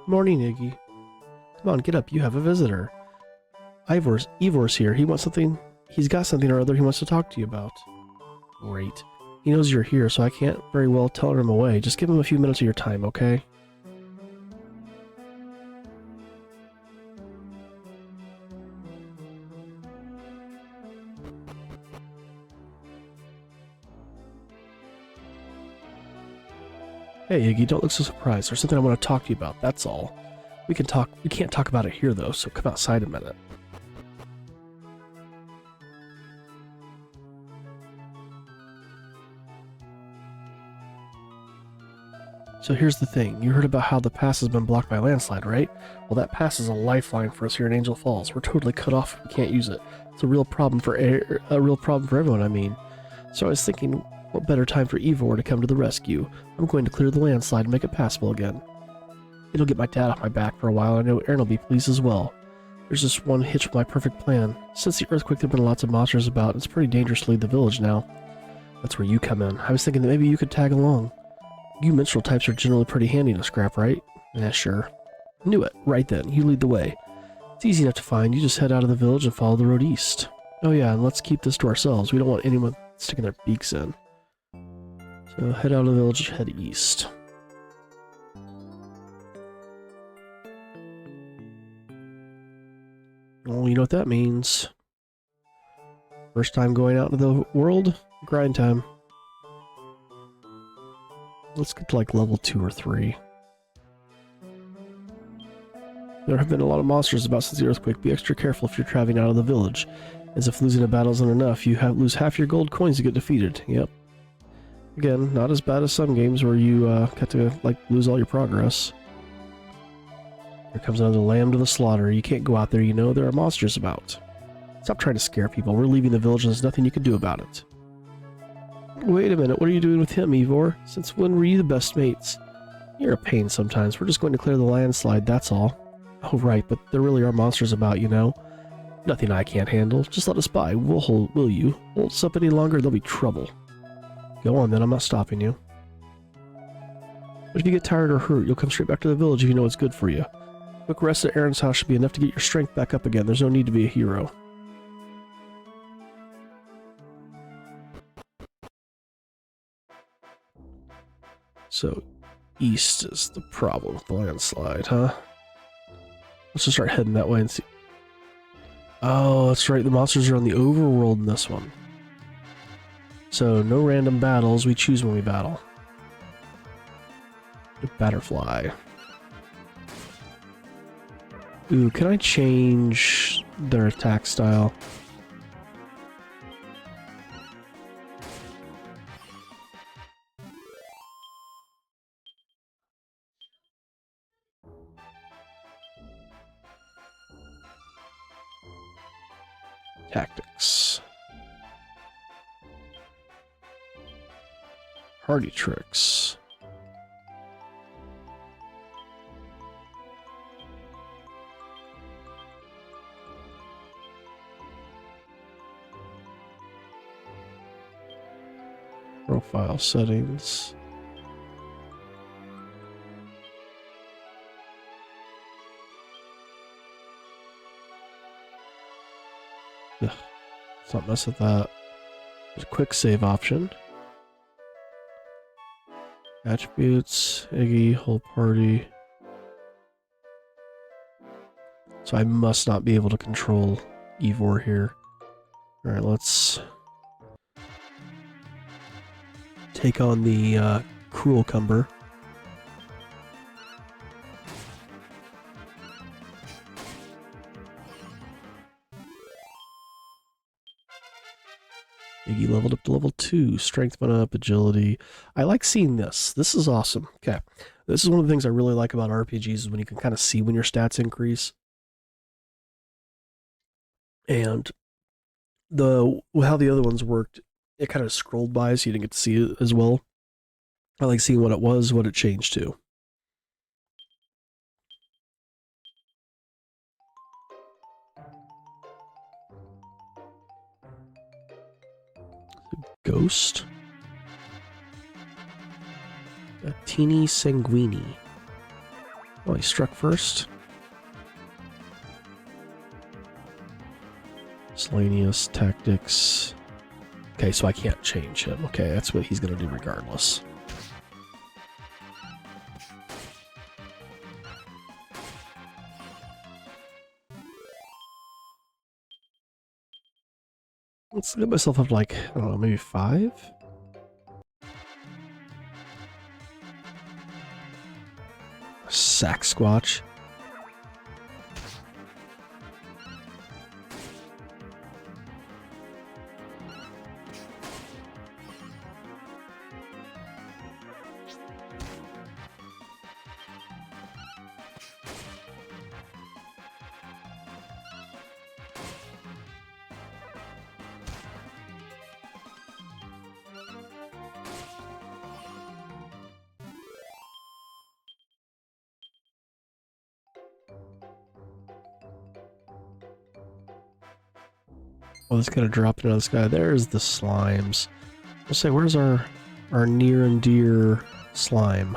Morning, Iggy. Come on, get up, you have a visitor. Ivor's here, he wants something, he's got something or other he wants to talk to you about. Great. He knows you're here, so I can't very well tell him away. Just give him a few minutes of your time, okay? Hey, Iggy, don't look so surprised. There's something I want to talk to you about, that's all. We can't talk about it here, though, so come outside a minute. So here's the thing, you heard about how the pass has been blocked by a landslide, right? Well, that pass is a lifeline for us here in Angel Falls. We're totally cut off if we can't use it. It's a real problem for everyone, I mean. So I was thinking, what better time for Ivor to come to the rescue? I'm going to clear the landslide and make it passable again. It'll get my dad off my back for a while, and I know Aaron will be pleased as well. There's just one hitch with my perfect plan. Since the earthquake, there have been lots of monsters about. It's pretty dangerous to leave the village now. That's where you come in. I was thinking that maybe you could tag along. You minstrel types are generally pretty handy to scrap, right? Yeah, sure. Knew it. Right then. You lead the way. It's easy enough to find. You just head out of the village and follow the road east. Oh yeah, and let's keep this to ourselves. We don't want anyone sticking their beaks in. So head out of the village, head east. Well, you know what that means. First time going out into the world, grind time. Let's get to like level 2 or 3. There have been a lot of monsters about since the earthquake. Be extra careful if you're traveling out of the village. As if losing a battle isn't enough, you lose half your gold coins to get defeated. Yep. Again, not as bad as some games where you get to like lose all your progress. Here comes another lamb to the slaughter. You can't go out there, you know there are monsters about. Stop trying to scare people. We're leaving the village and there's nothing you can do about it. Wait a minute, what are you doing with him, Ivor? Since when were you the best mates? You're a pain sometimes. We're just going to clear the landslide, that's all. Oh right, but there really are monsters about, you know. Nothing I can't handle. Just let us by. Will you? Hold us up any longer, there'll be trouble. Go on then, I'm not stopping you. But if you get tired or hurt, you'll come straight back to the village if you know what's good for you. A quick rest at Aaron's house should be enough to get your strength back up again. There's no need to be a hero. So, east is the problem with the landslide, huh? Let's just start heading that way and see. Oh, that's right. The monsters are on the overworld in this one. So, no random battles. We choose when we battle. Batterfly. Ooh, can I change their attack style? Tactics. Party tricks. Profile settings. Ugh, let's not mess with that. There's a quick save option. Attributes, Iggy, whole party. So I must not be able to control Ivor here. Alright, let's take on the Cruel Cumber. Iggy leveled up to level 2. Strength went up, agility. I like seeing this. This is awesome. Okay. This is one of the things I really like about RPGs is when you can kind of see when your stats increase. And how the other ones worked, it kind of scrolled by so you didn't get to see it as well. I like seeing what it was, what it changed to. Ghost. Teeny Sanguini. Oh, he struck first. Slanius, tactics. Okay, so I can't change him. Okay, that's what he's going to do regardless. Let's get myself up to like, I don't know, maybe 5? Sack Squatch. Oh, it's gonna drop into this guy. There's the slimes. We'll say, where's our near and dear slime?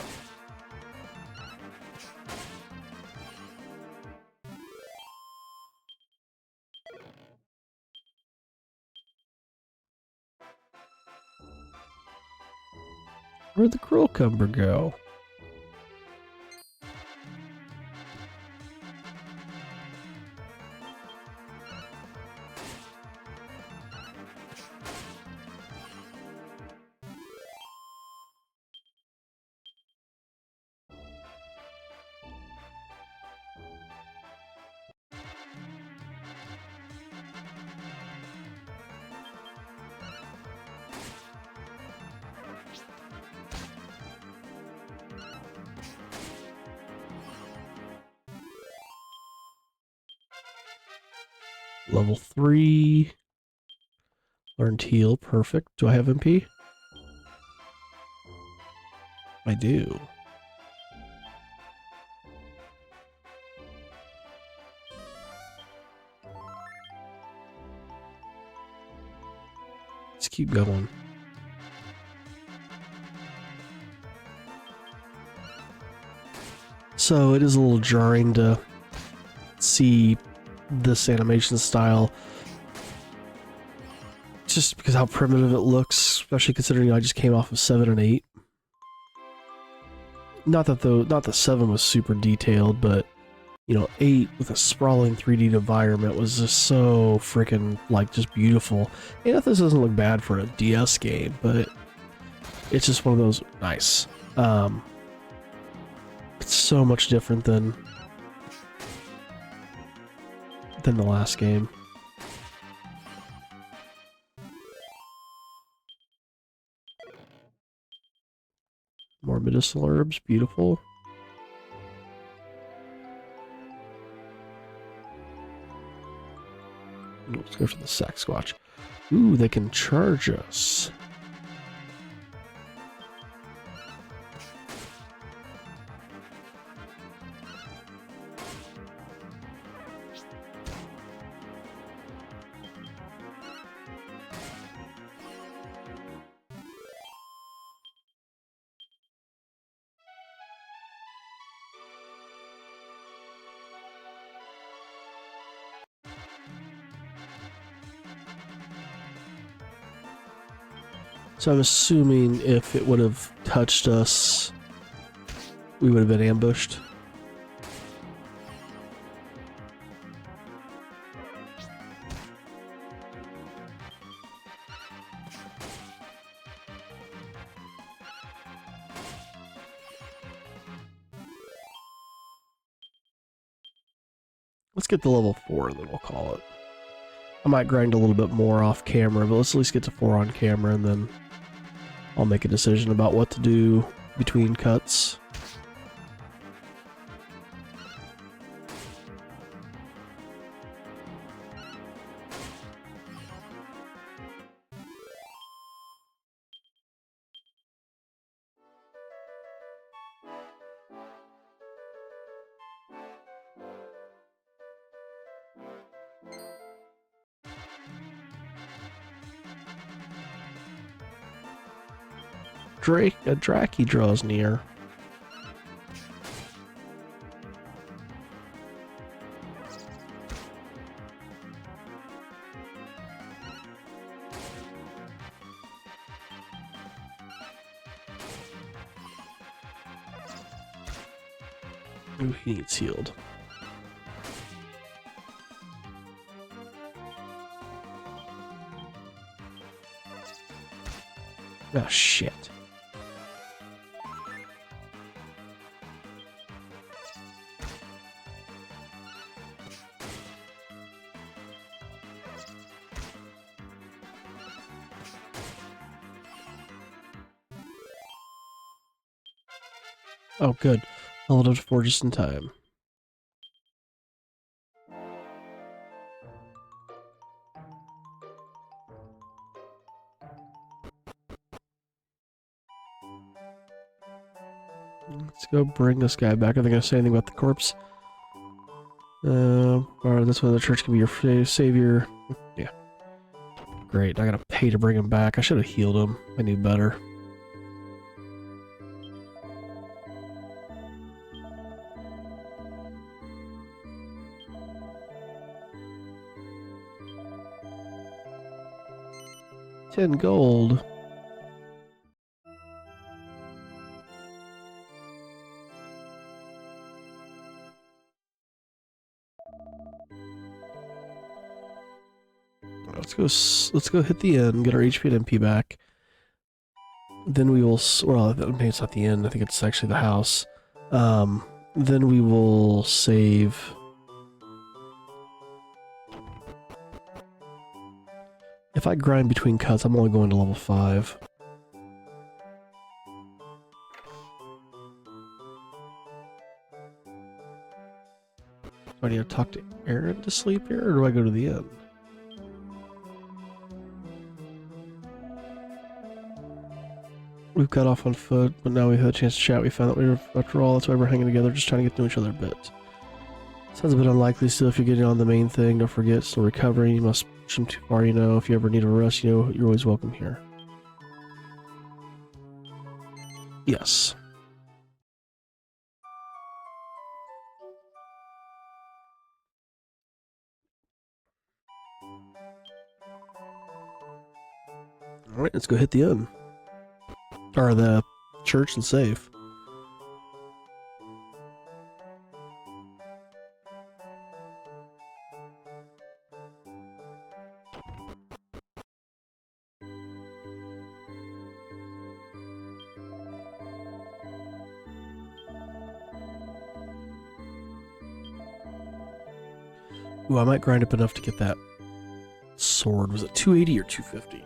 Where'd the Cruel Cumber go? Level 3. Learned heal. Perfect. Do I have MP? I do. Let's keep going. So it is a little jarring to see this animation style, just because how primitive it looks, especially considering I just came off of 7 and 8. Not that the 7 was super detailed, but you know, 8 with a sprawling 3D environment was just so freaking, like, just beautiful. And this doesn't look bad for a DS game, but it's just one of those, nice. It's so much different than the last game. More medicinal herbs, beautiful. Let's go for the Sasquatch. Ooh, they can charge us. So I'm assuming if it would have touched us, we would have been ambushed. Let's get to level 4 and then we'll call it. I might grind a little bit more off camera, but let's at least get to 4 on camera and then I'll make a decision about what to do between cuts. A Draki draws near. Ooh, he needs healed. Oh, shit. Oh, good. I leveled up to 4 just in time. Let's go bring this guy back. Are they going to say anything about the corpse? Or that's why the church can be your savior. Yeah. Great. I gotta pay to bring him back. I should have healed him. I knew better. $10 gold. Let's go hit the inn, get our HP and MP back. Then we will, well, maybe it's not the inn, I think it's actually the house. Then we will save. If I grind between cuts, I'm only going to level 5. Do I need to talk to Aaron to sleep here, or do I go to the inn? We've got off on foot, but now we've had a chance to chat. We found that we were, after all, that's why we're hanging together, just trying to get to know each other a bit. Sounds a bit unlikely still if you're getting on the main thing. Don't forget, still recovering. You must push them too far, you know. If you ever need a rest, you know, you're always welcome here. Yes. Alright, let's go hit the inn. Or the church and save. Ooh, I might grind up enough to get that sword. Was it 280 or 250?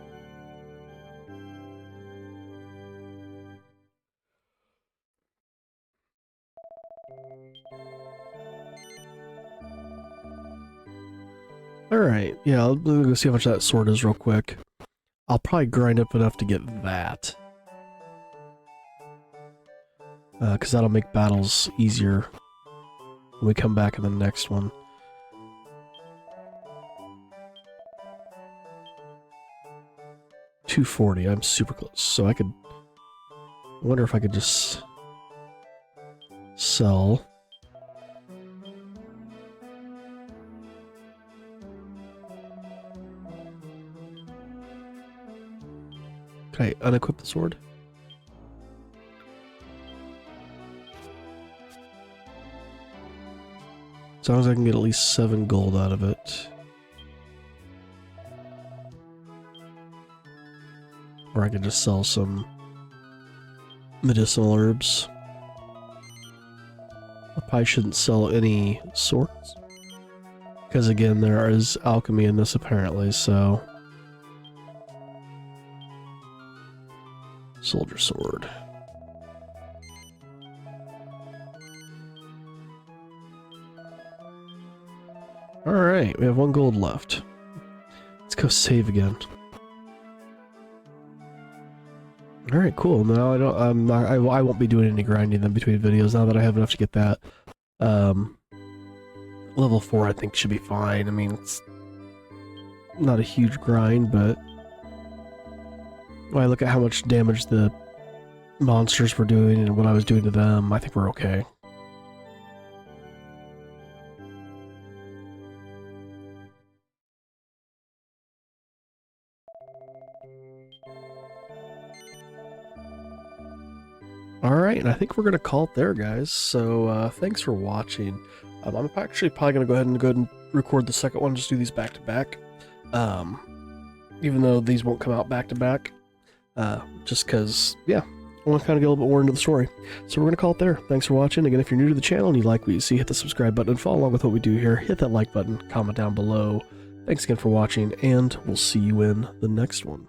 Alright, yeah, I'll go see how much that sword is real quick. I'll probably grind up enough to get that. Because that'll make battles easier when we come back in the next one. $240, I'm super close. So I could... I wonder if I could just... sell... Can I unequip the sword? As long as I can get at least 7 gold out of it. Or I could just sell some medicinal herbs. I probably shouldn't sell any swords. Because again, there is alchemy in this apparently, so... Soldier sword. Alright, we have 1 gold left. Let's go save again. Alright, cool. Now I won't be doing any grinding then between videos now that I have enough to get that. Level 4 I think should be fine. I mean, it's not a huge grind, but when I look at how much damage the monsters were doing and what I was doing to them, I think we're okay. Alright, and I think we're going to call it there, guys. So, thanks for watching. I'm actually probably going to go ahead and record the second one, just do these back to back. Even though these won't come out back to back. Just because, yeah, I want to kind of get a little bit more into the story. So we're going to call it there. Thanks for watching. Again, if you're new to the channel and you like what you see, hit the subscribe button and follow along with what we do here. Hit that like button, comment down below. Thanks again for watching, and we'll see you in the next one.